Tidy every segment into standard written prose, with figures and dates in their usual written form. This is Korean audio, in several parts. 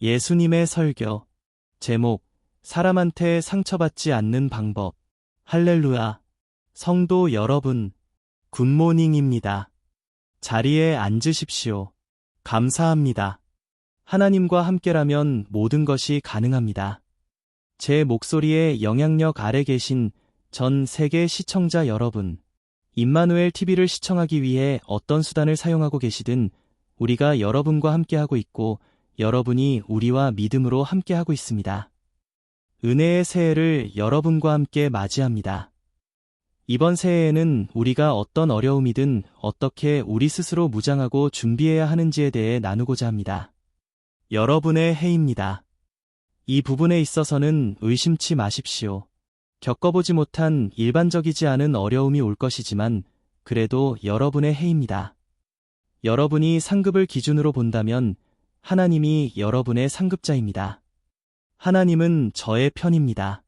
예수님의 설교. 제목, 사람한테 상처받지 않는 방법. 할렐루야. 성도 여러분, 굿모닝입니다. 자리에 앉으십시오. 감사합니다. 하나님과 함께라면 모든 것이 가능합니다. 제 목소리의 영향력 아래 계신 전 세계 시청자 여러분, 임마누엘 TV를 시청하기 위해 어떤 수단을 사용하고 계시든 우리가 여러분과 함께하고 있고 여러분이 우리와 믿음으로 함께하고 있습니다. 은혜의 새해를 여러분과 함께 맞이합니다. 이번 새해에는 우리가 어떤 어려움이든 어떻게 우리 스스로 무장하고 준비해야 하는지에 대해 나누고자 합니다. 여러분의 해입니다. 이 부분에 있어서는 의심치 마십시오. 겪어보지 못한 일반적이지 않은 어려움이 올 것이지만 그래도 여러분의 해입니다. 여러분이 상급을 기준으로 본다면 하나님이 여러분의 상급자입니다. 하나님은 저의 편입니다.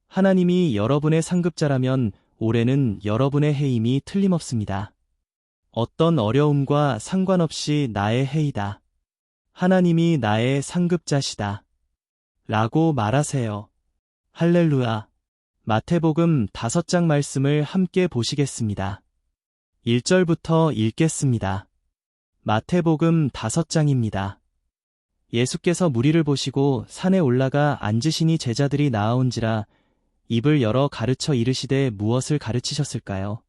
하나님이 여러분의 상급자라면 올해는 여러분의 해임이 틀림없습니다. 어떤 어려움과 상관없이 나의 해이다. 하나님이 나의 상급자시다. 라고 말하세요. 할렐루야. 마태복음 5장 말씀을 함께 보시겠습니다. 1절부터 읽겠습니다. 마태복음 5장입니다. 예수께서 무리를 보시고 산에 올라가 앉으시니 제자들이 나아온지라 입을 열어 가르쳐 이르시되 무엇을 가르치셨을까요?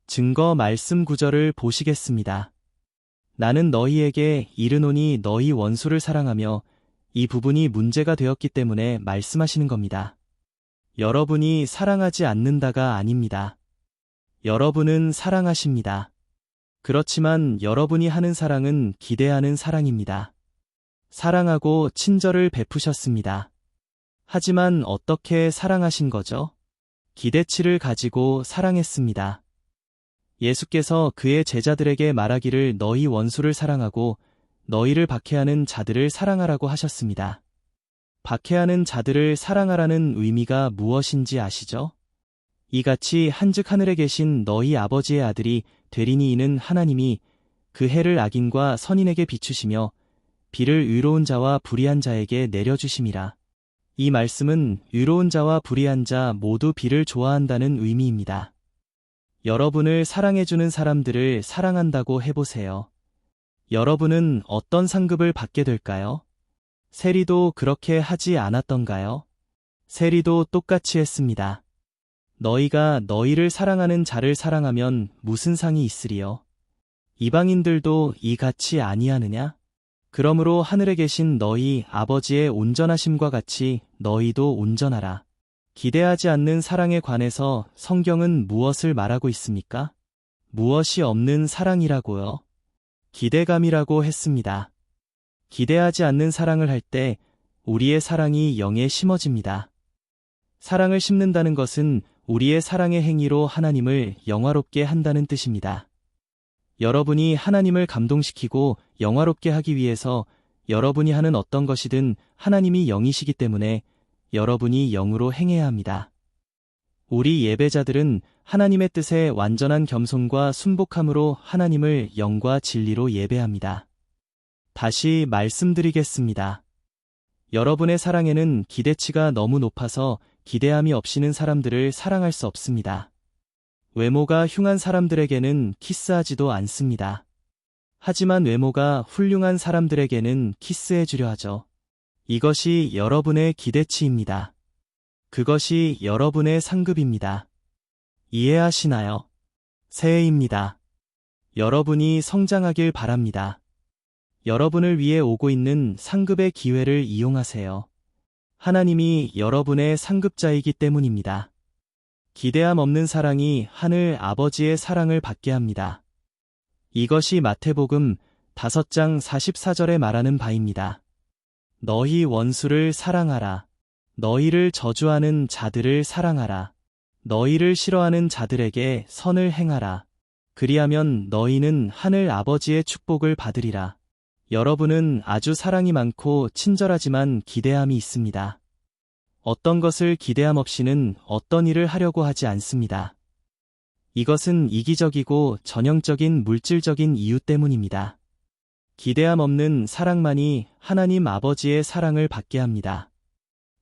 증거 말씀 9절을 보시겠습니다. 나는 너희에게 이르노니 너희 원수를 사랑하며 이 부분이 문제가 되었기 때문에 말씀하시는 겁니다. 여러분이 사랑하지 않는다가 아닙니다. 여러분은 사랑하십니다. 그렇지만 여러분이 하는 사랑은 기대하는 사랑입니다. 사랑하고 친절을 베푸셨습니다. 하지만 어떻게 사랑하신 거죠? 기대치를 가지고 사랑했습니다. 예수께서 그의 제자들에게 말하기를 너희 원수를 사랑하고 너희를 박해하는 자들을 사랑하라고 하셨습니다. 박해하는 자들을 사랑하라는 의미가 무엇인지 아시죠? 이같이 한즉 하늘에 계신 너희 아버지의 아들이 되리니 이는 하나님이 그 해를 악인과 선인에게 비추시며 비를 의로운 자와 불의한 자에게 내려주심이라. 이 말씀은 의로운 자와 불의한 자 모두 비를 좋아한다는 의미입니다. 여러분을 사랑해주는 사람들을 사랑한다고 해보세요. 여러분은 어떤 상급을 받게 될까요? 세리도 그렇게 하지 않았던가요? 세리도 똑같이 했습니다. 너희가 너희를 사랑하는 자를 사랑하면 무슨 상이 있으리요? 이방인들도 이같이 아니하느냐? 그러므로 하늘에 계신 너희 아버지의 온전하심과 같이 너희도 온전하라. 기대하지 않는 사랑에 관해서 성경은 무엇을 말하고 있습니까? 무엇이 없는 사랑이라고요? 기대감이라고 했습니다. 기대하지 않는 사랑을 할 때 우리의 사랑이 영에 심어집니다. 사랑을 심는다는 것은 우리의 사랑의 행위로 하나님을 영화롭게 한다는 뜻입니다. 여러분이 하나님을 감동시키고 영화롭게 하기 위해서 여러분이 하는 어떤 것이든 하나님이 영이시기 때문에 여러분이 영으로 행해야 합니다. 우리 예배자들은 하나님의 뜻에 완전한 겸손과 순복함으로 하나님을 영과 진리로 예배합니다. 다시 말씀드리겠습니다. 여러분의 사랑에는 기대치가 너무 높아서 기대함이 없이는 사람들을 사랑할 수 없습니다. 외모가 흉한 사람들에게는 키스하지도 않습니다. 하지만 외모가 훌륭한 사람들에게는 키스해주려 하죠. 이것이 여러분의 기대치입니다. 그것이 여러분의 상급입니다. 이해하시나요? 새해입니다. 여러분이 성장하길 바랍니다. 여러분을 위해 오고 있는 상급의 기회를 이용하세요. 하나님이 여러분의 상급자이기 때문입니다. 기대함 없는 사랑이 하늘 아버지의 사랑을 받게 합니다. 이것이 마태복음 5장 44절에 말하는 바입니다. 너희 원수를 사랑하라. 너희를 저주하는 자들을 사랑하라. 너희를 싫어하는 자들에게 선을 행하라. 그리하면 너희는 하늘 아버지의 축복을 받으리라. 여러분은 아주 사랑이 많고 친절하지만 기대함이 있습니다. 어떤 것을 기대함 없이는 어떤 일을 하려고 하지 않습니다. 이것은 이기적이고 전형적인 물질적인 이유 때문입니다. 기대함 없는 사랑만이 하나님 아버지의 사랑을 받게 합니다.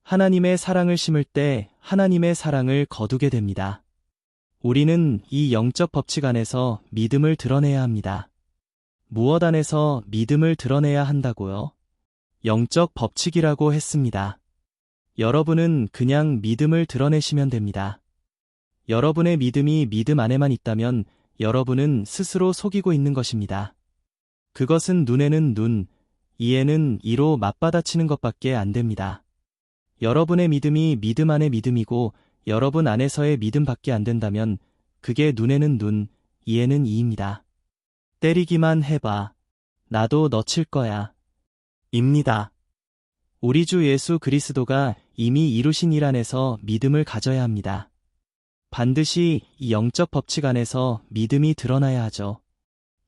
하나님의 사랑을 심을 때 하나님의 사랑을 거두게 됩니다. 우리는 이 영적 법칙 안에서 믿음을 드러내야 합니다. 무엇 안에서 믿음을 드러내야 한다고요? 영적 법칙이라고 했습니다. 여러분은 그냥 믿음을 드러내시면 됩니다. 여러분의 믿음이 믿음 안에만 있다면 여러분은 스스로 속이고 있는 것입니다. 그것은 눈에는 눈, 이에는 이로 맞받아치는 것밖에 안 됩니다. 여러분의 믿음이 믿음 안의 믿음이고 여러분 안에서의 믿음밖에 안 된다면 그게 눈에는 눈, 이에는 이입니다. 때리기만 해봐. 나도 너 칠 거야. 입니다. 우리 주 예수 그리스도가 이미 이루신 일 안에서 믿음을 가져야 합니다. 반드시 이 영적 법칙 안에서 믿음이 드러나야 하죠.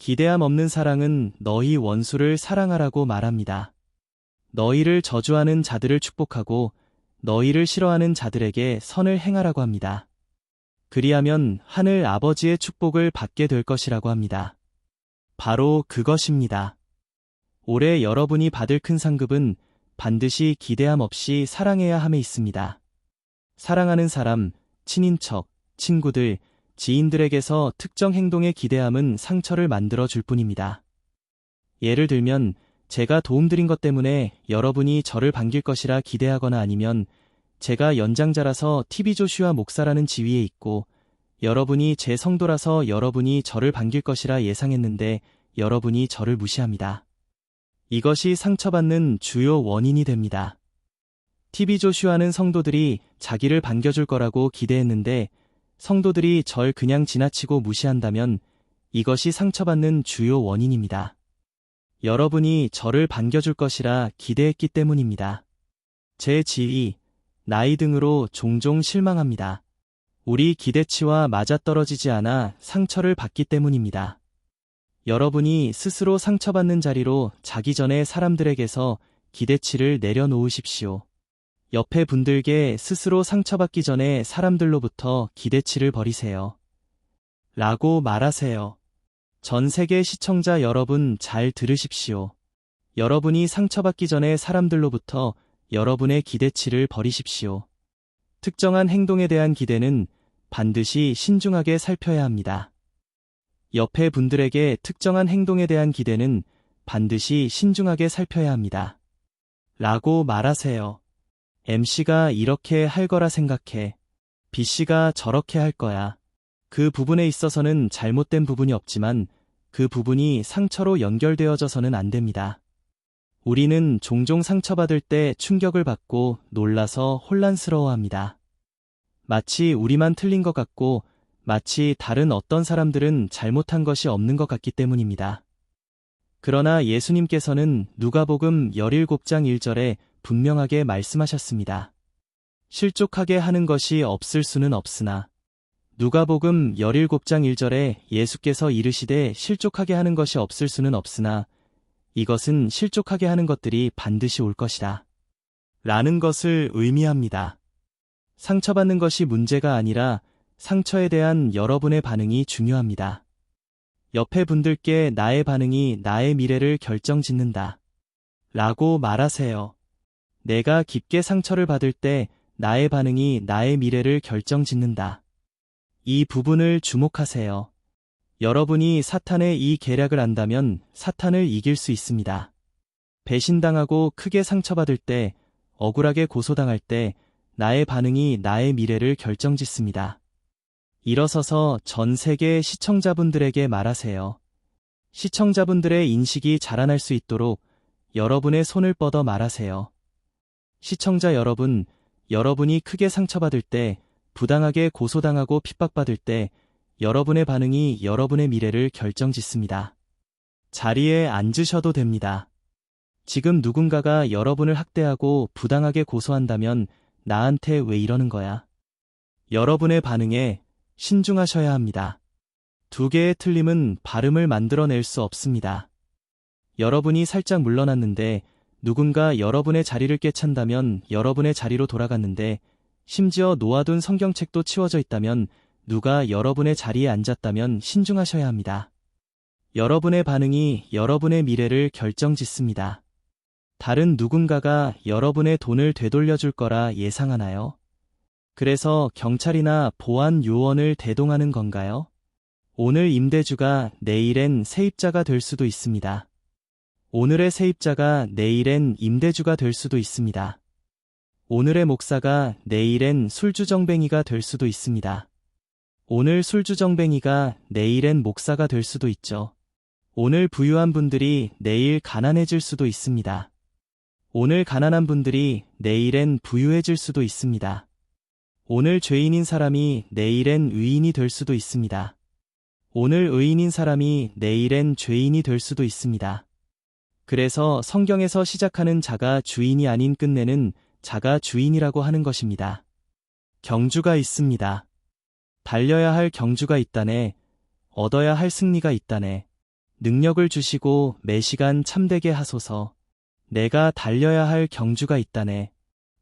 기대함 없는 사랑은 너희 원수를 사랑하라고 말합니다. 너희를 저주하는 자들을 축복하고 너희를 싫어하는 자들에게 선을 행하라고 합니다. 그리하면 하늘 아버지의 축복을 받게 될 것이라고 합니다. 바로 그것입니다. 올해 여러분이 받을 큰 상급은 반드시 기대함 없이 사랑해야 함에 있습니다. 사랑하는 사람, 친인척, 친구들, 지인들에게서 특정 행동의 기대함은 상처를 만들어 줄 뿐입니다. 예를 들면 제가 도움드린 것 때문에 여러분이 저를 반길 것이라 기대하거나 아니면 제가 연장자라서 TV 조슈아 목사라는 지위에 있고 여러분이 제 성도라서 여러분이 저를 반길 것이라 예상했는데 여러분이 저를 무시합니다. 이것이 상처받는 주요 원인이 됩니다. TV 조슈아는 성도들이 자기를 반겨줄 거라고 기대했는데 성도들이 절 그냥 지나치고 무시한다면 이것이 상처받는 주요 원인입니다. 여러분이 저를 반겨줄 것이라 기대했기 때문입니다. 제 지위, 나이 등으로 종종 실망합니다. 우리 기대치와 맞아떨어지지 않아 상처를 받기 때문입니다. 여러분이 스스로 상처받는 자리로 자기 전에 사람들에게서 기대치를 내려놓으십시오. 옆에 분들께 스스로 상처받기 전에 사람들로부터 기대치를 버리세요. 라고 말하세요. 전 세계 시청자 여러분 잘 들으십시오. 여러분이 상처받기 전에 사람들로부터 여러분의 기대치를 버리십시오. 특정한 행동에 대한 기대는 반드시 신중하게 살펴야 합니다. 옆에 분들에게 특정한 행동에 대한 기대는 반드시 신중하게 살펴야 합니다. 라고 말하세요. MC가 이렇게 할 거라 생각해. B씨가 저렇게 할 거야. 그 부분에 있어서는 잘못된 부분이 없지만 그 부분이 상처로 연결되어져서는 안 됩니다. 우리는 종종 상처받을 때 충격을 받고 놀라서 혼란스러워합니다. 마치 우리만 틀린 것 같고 마치 다른 어떤 사람들은 잘못한 것이 없는 것 같기 때문입니다. 그러나 예수님께서는 누가복음 17장 1절에 분명하게 말씀하셨습니다. 실족하게 하는 것이 없을 수는 없으나 누가복음 17장 1절에 예수께서 이르시되 실족하게 하는 것이 없을 수는 없으나 이것은 실족하게 하는 것들이 반드시 올 것이다. 라는 것을 의미합니다. 상처받는 것이 문제가 아니라 상처에 대한 여러분의 반응이 중요합니다. 옆에 분들께 나의 반응이 나의 미래를 결정짓는다. 라고 말하세요. 내가 깊게 상처를 받을 때 나의 반응이 나의 미래를 결정짓는다. 이 부분을 주목하세요. 여러분이 사탄의 이 계략을 안다면 사탄을 이길 수 있습니다. 배신당하고 크게 상처받을 때, 억울하게 고소당할 때 나의 반응이 나의 미래를 결정짓습니다. 일어서서 전 세계 시청자분들에게 말하세요. 시청자분들의 인식이 자라날 수 있도록 여러분의 손을 뻗어 말하세요. 시청자 여러분, 여러분이 크게 상처받을 때, 부당하게 고소당하고 핍박받을 때 여러분의 반응이 여러분의 미래를 결정짓습니다. 자리에 앉으셔도 됩니다. 지금 누군가가 여러분을 학대하고 부당하게 고소한다면 나한테 왜 이러는 거야? 여러분의 반응에 신중하셔야 합니다. 두 개의 틀림은 발음을 만들어낼 수 없습니다. 여러분이 살짝 물러났는데 누군가 여러분의 자리를 꿰찬다면 여러분의 자리로 돌아갔는데 심지어 놓아둔 성경책도 치워져 있다면 누가 여러분의 자리에 앉았다면 신중하셔야 합니다. 여러분의 반응이 여러분의 미래를 결정짓습니다. 다른 누군가가 여러분의 돈을 되돌려줄 거라 예상하나요? 그래서 경찰이나 보안 요원을 대동하는 건가요? 오늘 임대주가 내일엔 세입자가 될 수도 있습니다. 오늘의 세입자가 내일엔 임대주가 될 수도 있습니다. 오늘의 목사가 내일엔 술주정뱅이가 될 수도 있습니다. 오늘 술주정뱅이가 내일엔 목사가 될 수도 있죠. 오늘 부유한 분들이 내일 가난해질 수도 있습니다. 오늘 가난한 분들이 내일엔 부유해질 수도 있습니다. 오늘 죄인인 사람이 내일엔 의인이 될 수도 있습니다. 오늘 의인인 사람이 내일엔 죄인이 될 수도 있습니다. 그래서 성경에서 시작하는 자가 주인이 아닌 끝내는 자가 주인이라고 하는 것입니다. 경주가 있습니다. 달려야 할 경주가 있다네. 얻어야 할 승리가 있다네. 능력을 주시고 매시간 참되게 하소서. 내가 달려야 할 경주가 있다네.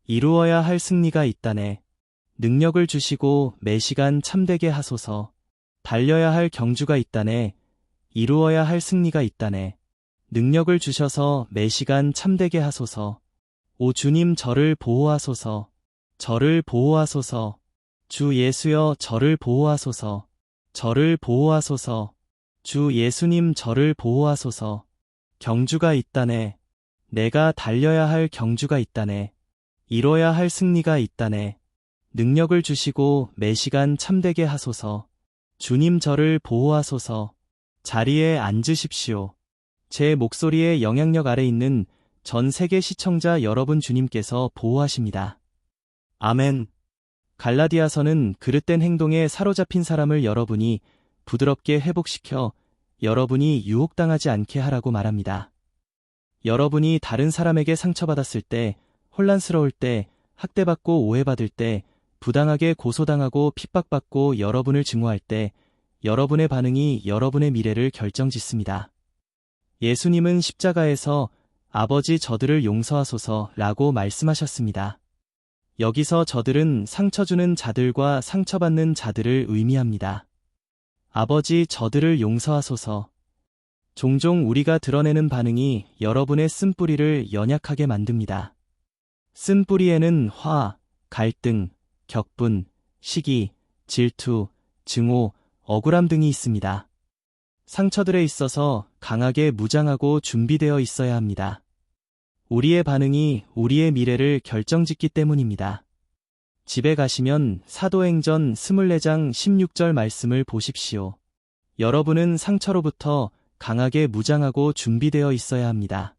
이루어야 할 승리가 있다네. 능력을 주시고 매시간 참되게 하소서. 달려야 할 경주가 있다네. 이루어야 할 승리가 있다네. 능력을 주셔서 매시간 참되게 하소서. 오 주님 저를 보호하소서. 저를 보호하소서. 주 예수여 저를 보호하소서. 저를 보호하소서. 주 예수님 저를 보호하소서. 경주가 있다네. 내가 달려야 할 경주가 있다네. 이뤄야 할 승리가 있다네. 능력을 주시고 매시간 참되게 하소서. 주님 저를 보호하소서. 자리에 앉으십시오. 제 목소리의 영향력 아래 있는 전 세계 시청자 여러분 주님께서 보호하십니다. 아멘. 갈라디아서는 그릇된 행동에 사로잡힌 사람을 여러분이 부드럽게 회복시켜 여러분이 유혹당하지 않게 하라고 말합니다. 여러분이 다른 사람에게 상처받았을 때, 혼란스러울 때, 학대받고 오해받을 때, 부당하게 고소당하고 핍박받고 여러분을 증오할 때, 여러분의 반응이 여러분의 미래를 결정짓습니다. 예수님은 십자가에서 아버지 저들을 용서하소서 라고 말씀하셨습니다. 여기서 저들은 상처 주는 자들과 상처받는 자들을 의미합니다. 아버지 저들을 용서하소서. 종종 우리가 드러내는 반응이 여러분의 쓴뿌리를 연약하게 만듭니다. 쓴뿌리에는 화, 갈등, 격분, 시기, 질투, 증오, 억울함 등이 있습니다. 상처들에 있어서 강하게 무장하고 준비되어 있어야 합니다. 우리의 반응이 우리의 미래를 결정짓기 때문입니다. 집에 가시면 사도행전 24장 16절 말씀을 보십시오. 여러분은 상처로부터 강하게 무장하고 준비되어 있어야 합니다.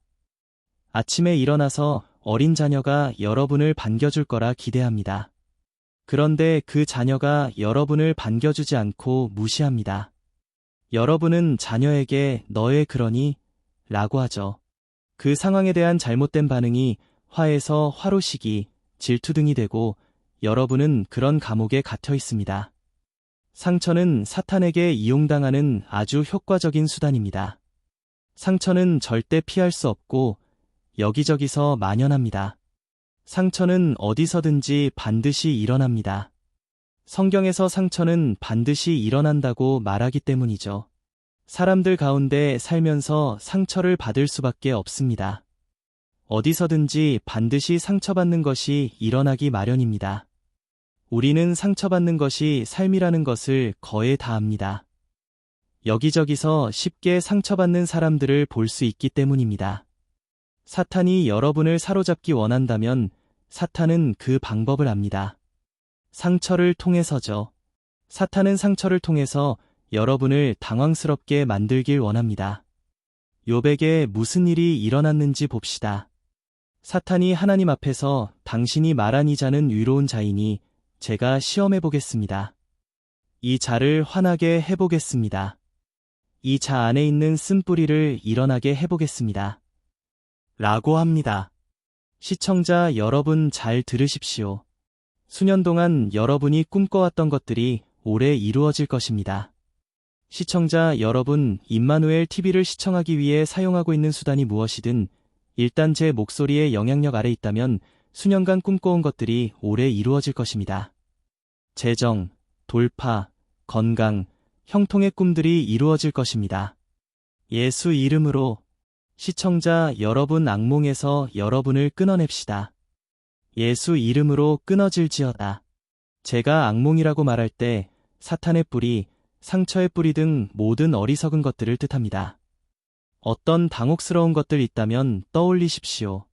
아침에 일어나서 어린 자녀가 여러분을 반겨줄 거라 기대합니다. 그런데 그 자녀가 여러분을 반겨주지 않고 무시합니다. 여러분은 자녀에게 너의 그러니? 라고 하죠. 그 상황에 대한 잘못된 반응이 화에서 화로시기, 질투 등이 되고 여러분은 그런 감옥에 갇혀 있습니다. 상처는 사탄에게 이용당하는 아주 효과적인 수단입니다. 상처는 절대 피할 수 없고 여기저기서 만연합니다. 상처는 어디서든지 반드시 일어납니다. 성경에서 상처는 반드시 일어난다고 말하기 때문이죠. 사람들 가운데 살면서 상처를 받을 수밖에 없습니다. 어디서든지 반드시 상처받는 것이 일어나기 마련입니다. 우리는 상처받는 것이 삶이라는 것을 거의 다 압니다. 여기저기서 쉽게 상처받는 사람들을 볼 수 있기 때문입니다. 사탄이 여러분을 사로잡기 원한다면 사탄은 그 방법을 압니다. 상처를 통해서죠. 사탄은 상처를 통해서 여러분을 당황스럽게 만들길 원합니다. 욥에게 무슨 일이 일어났는지 봅시다. 사탄이 하나님 앞에서 당신이 말한 이 자는 위로운 자이니 제가 시험해 보겠습니다. 이 자를 화나게 해보겠습니다. 이 자 안에 있는 쓴뿌리를 일어나게 해보겠습니다. 라고 합니다. 시청자 여러분 잘 들으십시오. 수년 동안 여러분이 꿈꿔왔던 것들이 올해 이루어질 것입니다. 시청자 여러분, 임마누엘 TV를 시청하기 위해 사용하고 있는 수단이 무엇이든 일단 제 목소리의 영향력 아래 있다면 수년간 꿈꿔온 것들이 올해 이루어질 것입니다. 재정, 돌파, 건강, 형통의 꿈들이 이루어질 것입니다. 예수 이름으로 시청자 여러분 악몽에서 여러분을 끊어냅시다. 예수 이름으로 끊어질지어다. 제가 악몽이라고 말할 때 사탄의 뿌리, 상처의 뿌리 등 모든 어리석은 것들을 뜻합니다. 어떤 당혹스러운 것들 있다면 떠올리십시오.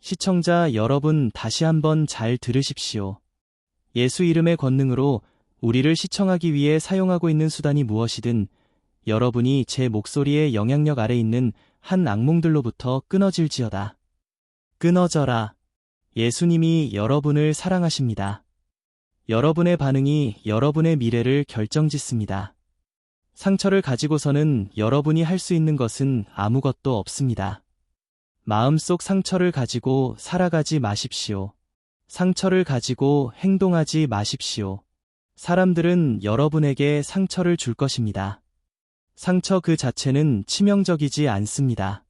시청자 여러분 다시 한번 잘 들으십시오. 예수 이름의 권능으로 우리를 시청하기 위해 사용하고 있는 수단이 무엇이든 여러분이 제 목소리의 영향력 아래 있는 한 악몽들로부터 끊어질지어다. 끊어져라. 예수님이 여러분을 사랑하십니다. 여러분의 반응이 여러분의 미래를 결정짓습니다. 상처를 가지고서는 여러분이 할 수 있는 것은 아무것도 없습니다. 마음속 상처를 가지고 살아가지 마십시오. 상처를 가지고 행동하지 마십시오. 사람들은 여러분에게 상처를 줄 것입니다. 상처 그 자체는 치명적이지 않습니다.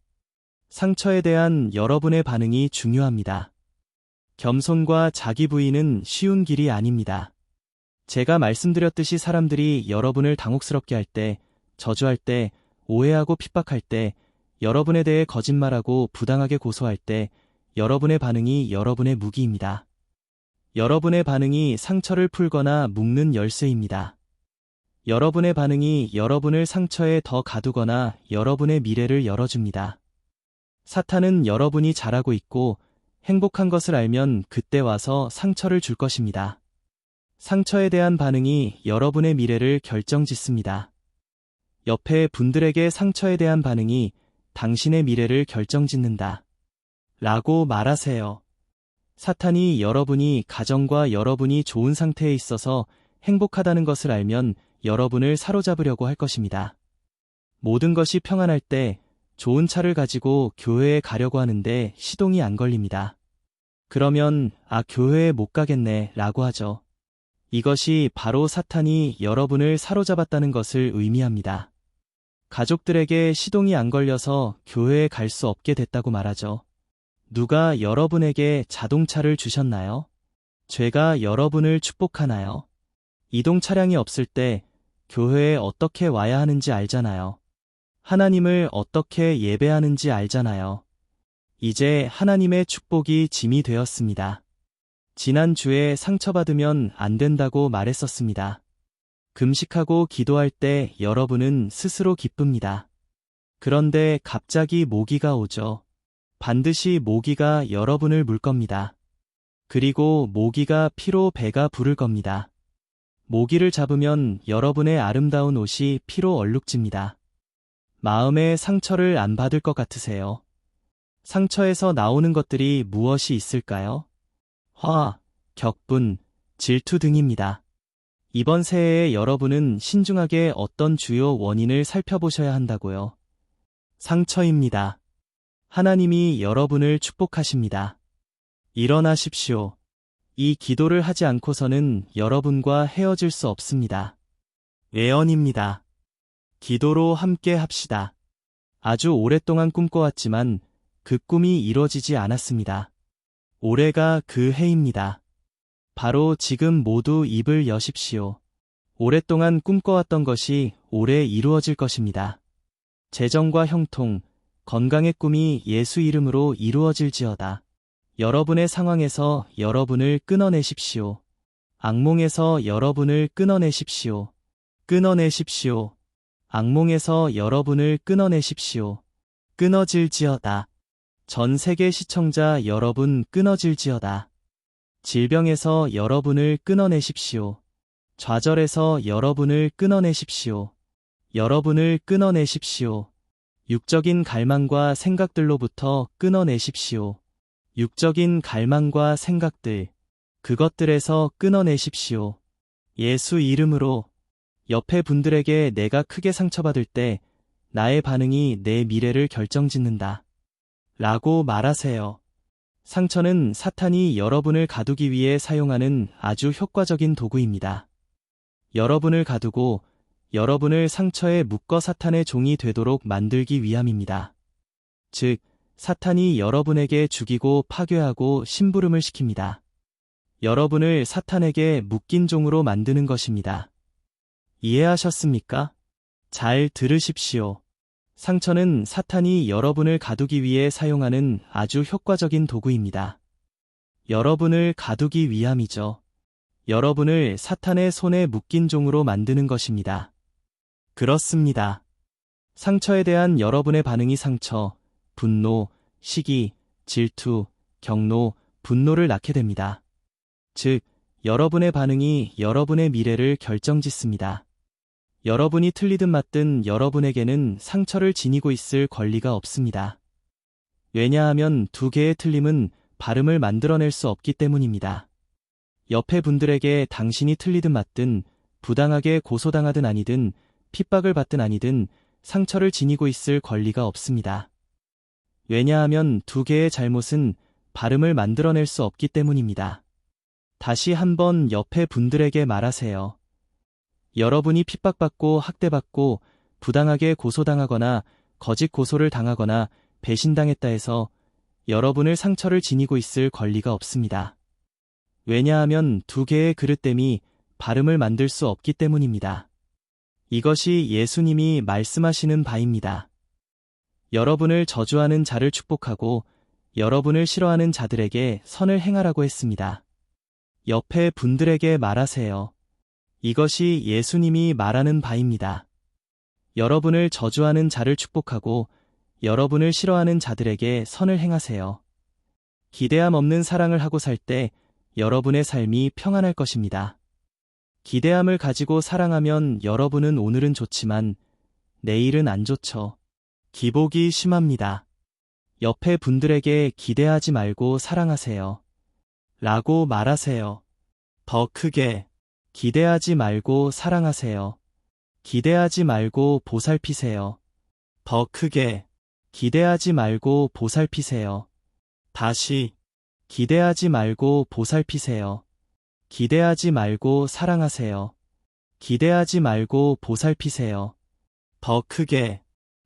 상처에 대한 여러분의 반응이 중요합니다. 겸손과 자기 부인은 쉬운 길이 아닙니다. 제가 말씀드렸듯이 사람들이 여러분을 당혹스럽게 할 때, 저주할 때, 오해하고 핍박할 때, 여러분에 대해 거짓말하고 부당하게 고소할 때, 여러분의 반응이 여러분의 무기입니다. 여러분의 반응이 상처를 풀거나 묶는 열쇠입니다. 여러분의 반응이 여러분을 상처에 더 가두거나 여러분의 미래를 열어줍니다. 사탄은 여러분이 잘하고 있고 행복한 것을 알면 그때 와서 상처를 줄 것입니다. 상처에 대한 반응이 여러분의 미래를 결정짓습니다. 옆에 분들에게 상처에 대한 반응이 당신의 미래를 결정짓는다. 라고 말하세요. 사탄이 여러분이 가정과 여러분이 좋은 상태에 있어서 행복하다는 것을 알면 여러분을 사로잡으려고 할 것입니다. 모든 것이 평안할 때 좋은 차를 가지고 교회에 가려고 하는데 시동이 안 걸립니다. 그러면 교회에 못 가겠네 라고 하죠. 이것이 바로 사탄이 여러분을 사로잡았다는 것을 의미합니다. 가족들에게 시동이 안 걸려서 교회에 갈 수 없게 됐다고 말하죠. 누가 여러분에게 자동차를 주셨나요? 죄가 여러분을 축복하나요? 이동 차량이 없을 때 교회에 어떻게 와야 하는지 알잖아요. 하나님을 어떻게 예배하는지 알잖아요. 이제 하나님의 축복이 짐이 되었습니다. 지난주에 상처받으면 안 된다고 말했었습니다. 금식하고 기도할 때 여러분은 스스로 기쁩니다. 그런데 갑자기 모기가 오죠. 반드시 모기가 여러분을 물 겁니다. 그리고 모기가 피로 배가 부를 겁니다. 모기를 잡으면 여러분의 아름다운 옷이 피로 얼룩집니다. 마음의 상처를 안 받을 것 같으세요? 상처에서 나오는 것들이 무엇이 있을까요? 화, 격분, 질투 등입니다. 이번 새해에 여러분은 신중하게 어떤 주요 원인을 살펴보셔야 한다고요. 상처입니다. 하나님이 여러분을 축복하십니다. 일어나십시오. 이 기도를 하지 않고서는 여러분과 헤어질 수 없습니다. 예언입니다. 기도로 함께 합시다. 아주 오랫동안 꿈꿔왔지만 그 꿈이 이루어지지 않았습니다. 올해가 그 해입니다. 바로 지금 모두 입을 여십시오. 오랫동안 꿈꿔왔던 것이 올해 이루어질 것입니다. 재정과 형통, 건강의 꿈이 예수 이름으로 이루어질지어다. 여러분의 상황에서 여러분을 끊어내십시오. 악몽에서 여러분을 끊어내십시오. 끊어내십시오. 악몽에서 여러분을 끊어내십시오. 끊어질지어다. 전 세계 시청자 여러분 끊어질지어다. 질병에서 여러분을 끊어내십시오. 좌절에서 여러분을 끊어내십시오. 여러분을 끊어내십시오. 육적인 갈망과 생각들로부터 끊어내십시오. 육적인 갈망과 생각들, 그것들에서 끊어내십시오. 예수 이름으로. 옆에 분들에게 내가 크게 상처받을 때 나의 반응이 내 미래를 결정짓는다. 라고 말하세요. 상처는 사탄이 여러분을 가두기 위해 사용하는 아주 효과적인 도구입니다. 여러분을 가두고 여러분을 상처에 묶어 사탄의 종이 되도록 만들기 위함입니다. 즉, 사탄이 여러분에게 죽이고 파괴하고 심부름을 시킵니다. 여러분을 사탄에게 묶인 종으로 만드는 것입니다. 이해하셨습니까? 잘 들으십시오. 상처는 사탄이 여러분을 가두기 위해 사용하는 아주 효과적인 도구입니다. 여러분을 가두기 위함이죠. 여러분을 사탄의 손에 묶인 종으로 만드는 것입니다. 그렇습니다. 상처에 대한 여러분의 반응이 상처, 분노, 시기, 질투, 경로, 분노를 낳게 됩니다. 즉, 여러분의 반응이 여러분의 미래를 결정짓습니다. 여러분이 틀리든 맞든 여러분에게는 상처를 지니고 있을 권리가 없습니다. 왜냐하면 두 개의 틀림은 발음을 만들어낼 수 없기 때문입니다. 옆에 분들에게 당신이 틀리든 맞든 부당하게 고소당하든 아니든 핍박을 받든 아니든 상처를 지니고 있을 권리가 없습니다. 왜냐하면 두 개의 잘못은 발음을 만들어낼 수 없기 때문입니다. 다시 한번 옆에 분들에게 말하세요. 여러분이 핍박받고 학대받고 부당하게 고소당하거나 거짓 고소를 당하거나 배신당했다 해서 여러분을 상처를 지니고 있을 권리가 없습니다. 왜냐하면 두 개의 그릇됨이 발음을 만들 수 없기 때문입니다. 이것이 예수님이 말씀하시는 바입니다. 여러분을 저주하는 자를 축복하고 여러분을 싫어하는 자들에게 선을 행하라고 했습니다. 옆에 분들에게 말하세요. 이것이 예수님이 말하는 바입니다. 여러분을 저주하는 자를 축복하고 여러분을 싫어하는 자들에게 선을 행하세요. 기대함 없는 사랑을 하고 살 때 여러분의 삶이 평안할 것입니다. 기대함을 가지고 사랑하면 여러분은 오늘은 좋지만 내일은 안 좋죠. 기복이 심합니다. 옆에 분들에게 기대하지 말고 사랑하세요. 라고 말하세요. 더 크게. 기대하지 말고 사랑하세요. 기대하지 말고 보살피세요. 더 크게. 기대하지 말고 보살피세요. 다시. 기대하지 말고 보살피세요. 기대하지 말고 사랑하세요. 기대하지 말고 보살피세요. 더 크게.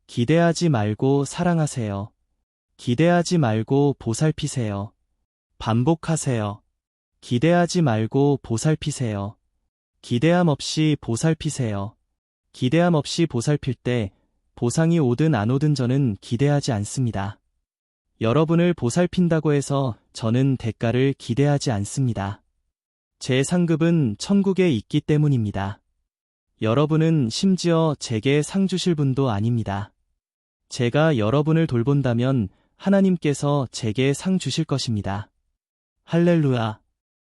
기대하지 말고 사랑하세요. 기대하지 말고 보살피세요. 반복하세요. 기대하지 말고 보살피세요. 기대함 없이 보살피세요. 기대함 없이 보살필 때 보상이 오든 안 오든 저는 기대하지 않습니다. 여러분을 보살핀다고 해서 저는 대가를 기대하지 않습니다. 제 상급은 천국에 있기 때문입니다. 여러분은 심지어 제게 상 주실 분도 아닙니다. 제가 여러분을 돌본다면 하나님께서 제게 상 주실 것입니다. 할렐루야.